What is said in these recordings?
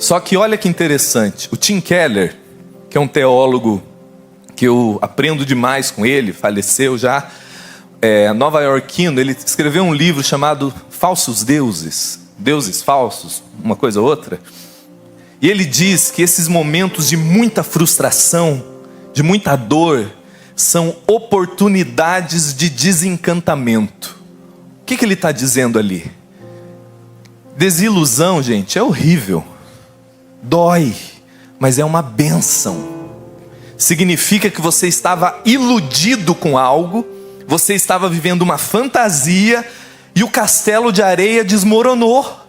Só que olha que interessante, o Tim Keller, que é um teólogo que eu aprendo demais com ele, faleceu já, nova-iorquino, ele escreveu um livro chamado Falsos Deuses, Deuses Falsos, uma coisa ou outra. E ele diz que esses momentos de muita frustração, de muita dor, são oportunidades de desencantamento. O que ele está dizendo ali? Desilusão, gente, é horrível. Dói, mas é uma bênção. Significa que você estava iludido com algo, você estava vivendo uma fantasia e o castelo de areia desmoronou.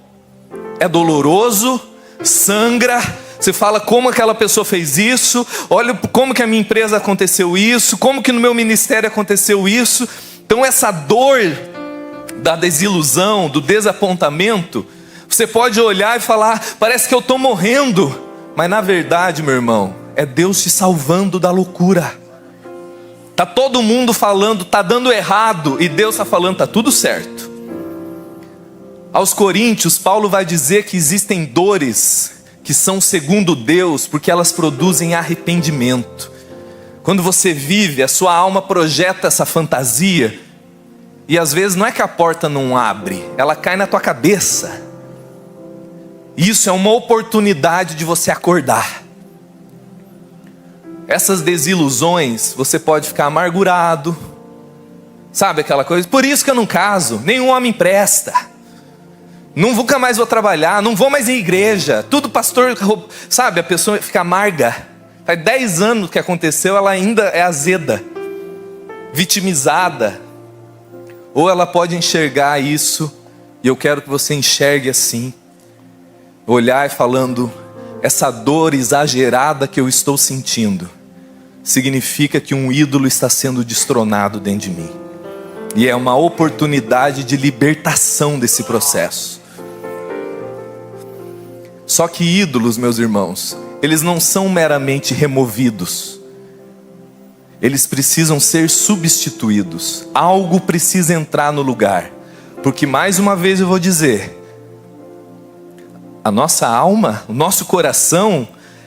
É doloroso, sangra, você fala como aquela pessoa fez isso, olha como que a minha empresa aconteceu isso, como que no meu ministério aconteceu isso. Então essa dor da desilusão, do desapontamento, você pode olhar e falar, parece que eu estou morrendo, mas na verdade, meu irmão, é Deus te salvando da loucura. Está todo mundo falando, está dando errado, e Deus está falando, está tudo certo. Aos Coríntios, Paulo vai dizer que existem dores que são segundo Deus, porque elas produzem arrependimento. Quando você vive, a sua alma projeta essa fantasia, e às vezes não é que a porta não abre, ela cai na tua cabeça. Isso é uma oportunidade de você acordar. Essas desilusões, você pode ficar amargurado, sabe aquela coisa? Por isso que eu não caso, nenhum homem presta, nunca mais vou trabalhar, não vou mais em igreja, tudo pastor, sabe? A pessoa fica amarga, faz 10 anos que aconteceu, ela ainda é azeda, vitimizada. Ou ela pode enxergar isso, e eu quero que você enxergue assim, olhar e falando, essa dor exagerada que eu estou sentindo, significa que um ídolo está sendo destronado dentro de mim. E é uma oportunidade de libertação desse processo. Só que ídolos, meus irmãos, eles não são meramente removidos. Eles precisam ser substituídos. Algo precisa entrar no lugar. Porque mais uma vez eu vou dizer, a nossa alma, o nosso coração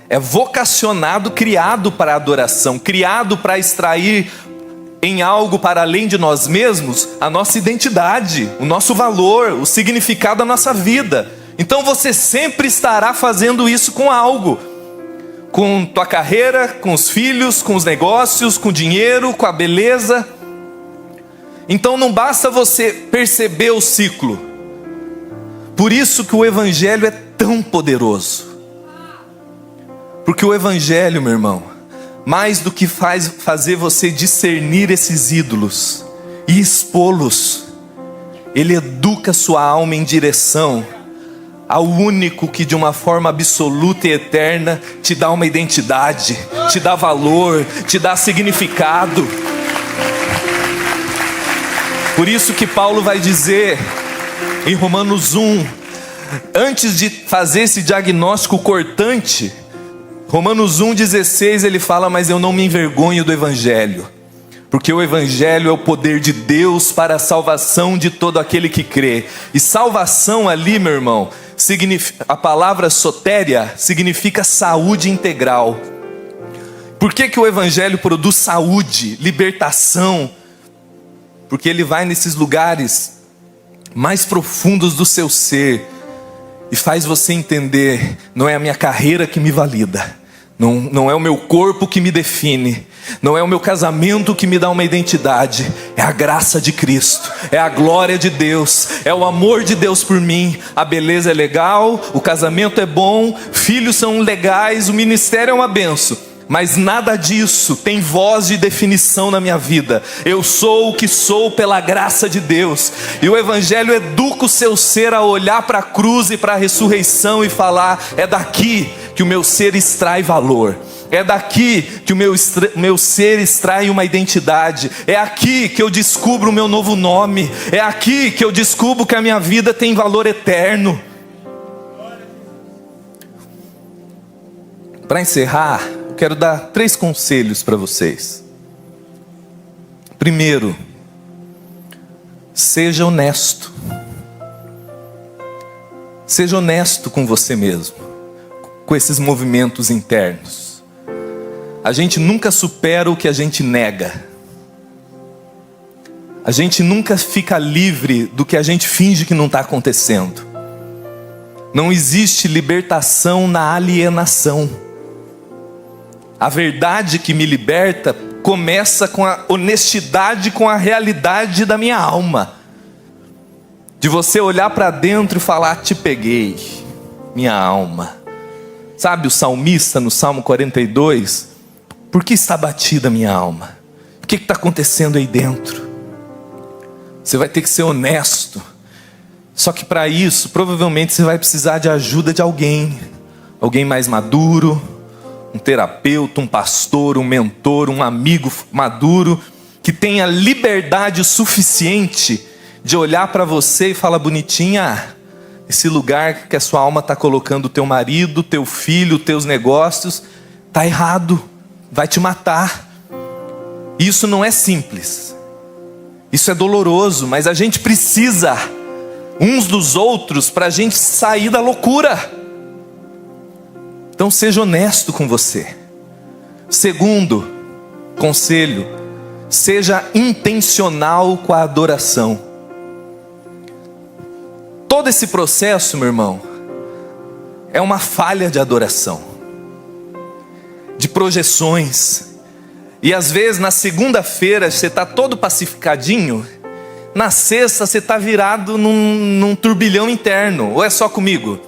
é vocacionado, criado para a adoração, criado para extrair em algo para além de nós mesmos a nossa identidade, o nosso valor, o significado da nossa vida. Então você sempre estará fazendo isso com algo, com tua carreira, com os filhos, com os negócios, com o dinheiro, com a beleza. Então não basta você perceber o ciclo. Por isso que o evangelho é tão poderoso. Porque o evangelho, meu irmão, mais do que fazer você discernir esses ídolos e expô-los, ele educa sua alma em direção ao único que de uma forma absoluta e eterna te dá uma identidade, te dá valor, te dá significado. Por isso que Paulo vai dizer em Romanos 1, antes de fazer esse diagnóstico cortante, Romanos 1,16 ele fala, mas eu não me envergonho do evangelho, porque o evangelho é o poder de Deus para a salvação de todo aquele que crê. E salvação ali, meu irmão, a palavra sotéria significa saúde integral. Por que o evangelho produz saúde, libertação? Porque ele vai nesses lugares mais profundos do seu ser e faz você entender, não é a minha carreira que me valida, não é o meu corpo que me define, não é o meu casamento que me dá uma identidade, é a graça de Cristo, é a glória de Deus, é o amor de Deus por mim. A beleza é legal, o casamento é bom, filhos são legais, o ministério é uma benção, mas nada disso tem voz de definição na minha vida. Eu sou o que sou pela graça de Deus. E o evangelho educa o seu ser a olhar para a cruz e para a ressurreição e falar, é daqui que o meu ser extrai valor, é daqui que o meu ser extrai uma identidade, é aqui que eu descubro o meu novo nome, é aqui que eu descubro que a minha vida tem valor eterno. Para encerrar, quero dar 3 conselhos para vocês. Primeiro, seja honesto. Seja honesto com você mesmo. com esses movimentos internos. A gente nunca supera o que a gente nega. A gente nunca fica livre do que a gente finge que não está acontecendo. Não existe libertação na alienação. A verdade que me liberta começa com a honestidade, com a realidade da minha alma. De você olhar para dentro e falar: te peguei, minha alma. Sabe o salmista no Salmo 42? Por que está batida a minha alma? O que está acontecendo aí dentro? Você vai ter que ser honesto. Só que para isso, provavelmente você vai precisar de ajuda de alguém. Alguém mais maduro, um terapeuta, um pastor, um mentor, um amigo maduro, que tenha liberdade suficiente de olhar para você e falar: bonitinha, esse lugar que a sua alma está colocando o teu marido, teu filho, teus negócios, está errado, vai te matar. Isso não é simples. Isso é doloroso, mas a gente precisa uns dos outros para a gente sair da loucura. Então seja honesto com você. Segundo conselho, seja intencional com a adoração. Todo esse processo, meu irmão, é uma falha de adoração, de projeções. E às vezes na segunda-feira você está todo pacificadinho, na sexta você está virado num turbilhão interno. Ou é só comigo?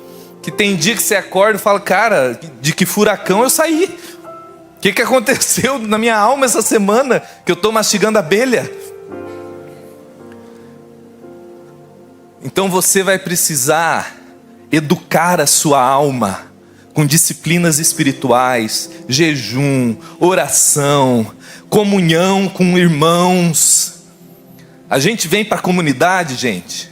Que tem dia que você acorda e fala: cara, de que furacão eu saí? O que aconteceu na minha alma essa semana que eu estou mastigando abelha? Então você vai precisar educar a sua alma com disciplinas espirituais, jejum, oração, comunhão com irmãos. A gente vem para a comunidade, gente,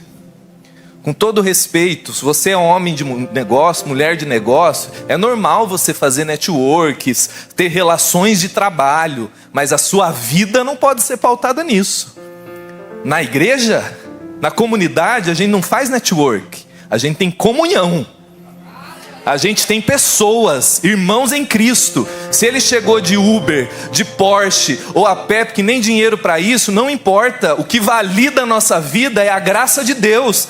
com todo respeito. Se você é homem de negócio, mulher de negócio, é normal você fazer networks, ter relações de trabalho, mas a sua vida não pode ser pautada nisso. Na igreja, na comunidade, a gente não faz network, a gente tem comunhão. A gente tem pessoas, irmãos em Cristo. Se ele chegou de Uber, de Porsche ou a pé, porque nem dinheiro para isso, não importa. O que valida a nossa vida é a graça de Deus.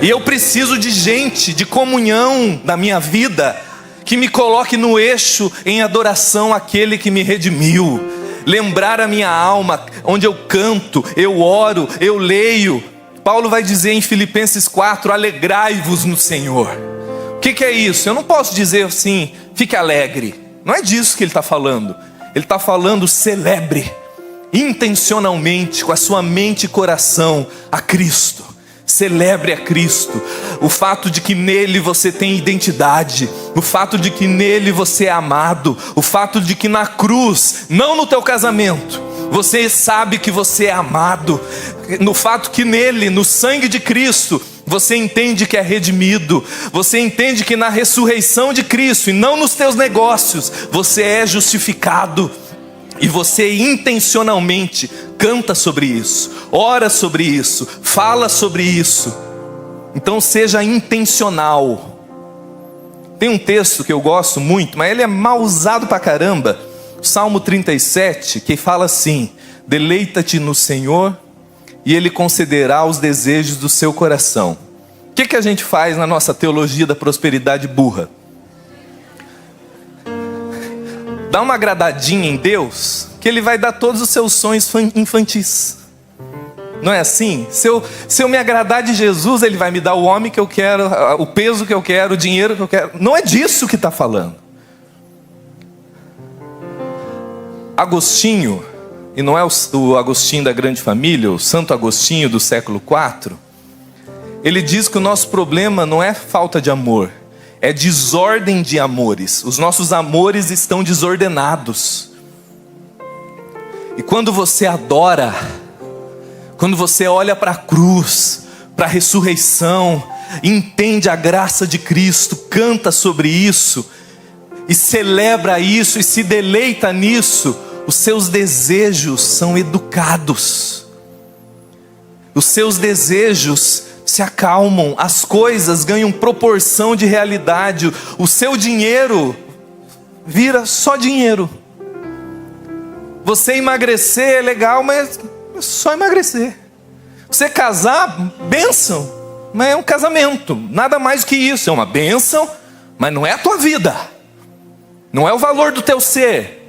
E eu preciso de gente, de comunhão na minha vida, que me coloque no eixo em adoração àquele que me redimiu. Lembrar a minha alma, onde eu canto, eu oro, eu leio. Paulo vai dizer em Filipenses 4, alegrai-vos no Senhor. O que é isso? Eu não posso dizer assim, fique alegre. Não é disso que ele está falando. Ele está falando, celebre intencionalmente, com a sua mente e coração, a Cristo. Celebre a Cristo. O fato de que nele você tem identidade. O fato de que nele você é amado. O fato de que na cruz, não no teu casamento, você sabe que você é amado. No fato que nele, no sangue de Cristo, você entende que é redimido. Você entende que na ressurreição de Cristo e não nos teus negócios, você é justificado. E você intencionalmente canta sobre isso, ora sobre isso, fala sobre isso. Então seja intencional. Tem um texto que eu gosto muito, mas ele é mal usado pra caramba. Salmo 37, que fala assim: deleita-te no Senhor e Ele concederá os desejos do seu coração. O que a gente faz na nossa teologia da prosperidade burra? Dá uma agradadinha em Deus, que Ele vai dar todos os seus sonhos infantis. Não é assim? Se eu me agradar de Jesus, Ele vai me dar o homem que eu quero, o peso que eu quero, o dinheiro que eu quero. Não é disso que está falando. Agostinho, e não é o Agostinho da Grande Família, o Santo Agostinho do século IV, ele diz que o nosso problema não é falta de amor, é desordem de amores. Os nossos amores estão desordenados. E quando você adora, quando você olha para a cruz, para a ressurreição, entende a graça de Cristo, canta sobre isso, e celebra isso, e se deleita nisso, os seus desejos são educados. Os seus desejos se acalmam, as coisas ganham proporção de realidade, o seu dinheiro vira só dinheiro. Você emagrecer é legal, mas é só emagrecer. Você casar, bênção, mas é um casamento, nada mais do que isso. É uma bênção, mas não é a tua vida, não é o valor do teu ser.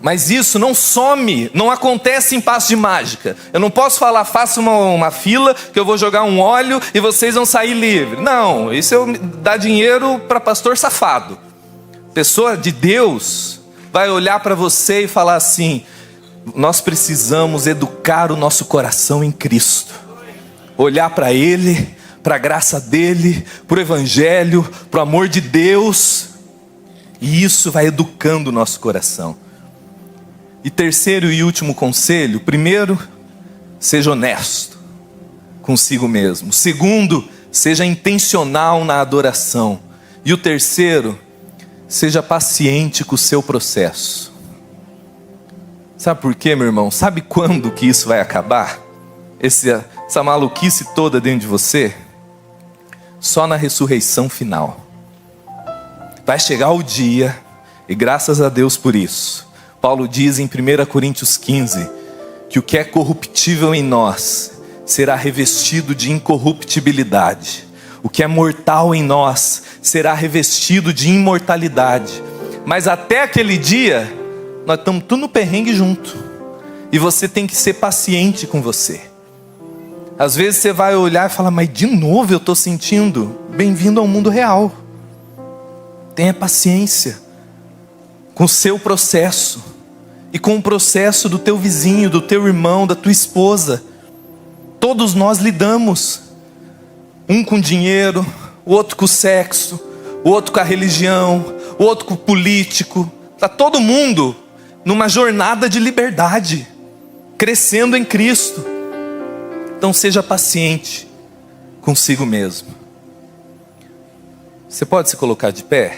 Mas isso não some, não acontece em passo de mágica. Eu não posso falar, faça uma fila que eu vou jogar um óleo e vocês vão sair livres. Não, isso é dar dinheiro para pastor safado. Pessoa de Deus vai olhar para você e falar assim: nós precisamos educar o nosso coração em Cristo. Olhar para Ele, para a graça dEle, para o Evangelho, para o amor de Deus. E isso vai educando o nosso coração. E terceiro e último conselho: primeiro, seja honesto consigo mesmo. Segundo, seja intencional na adoração. E o terceiro, seja paciente com o seu processo. Sabe por quê, meu irmão? Sabe quando que isso vai acabar? Essa maluquice toda dentro de você? Só na ressurreição final. Vai chegar o dia, e graças a Deus por isso, Paulo diz em 1 Coríntios 15, que o que é corruptível em nós será revestido de incorruptibilidade. O que é mortal em nós será revestido de imortalidade. Mas até aquele dia, nós estamos tudo no perrengue junto. E você tem que ser paciente com você. Às vezes você vai olhar e falar: mas de novo eu estou sentindo. Bem-vindo ao mundo real. Tenha paciência com o seu processo. E com o processo do teu vizinho, do teu irmão, da tua esposa. Todos nós lidamos. Um com dinheiro, o outro com sexo, o outro com a religião, o outro com o político. Está todo mundo numa jornada de liberdade, crescendo em Cristo. Então seja paciente consigo mesmo. Você pode se colocar de pé?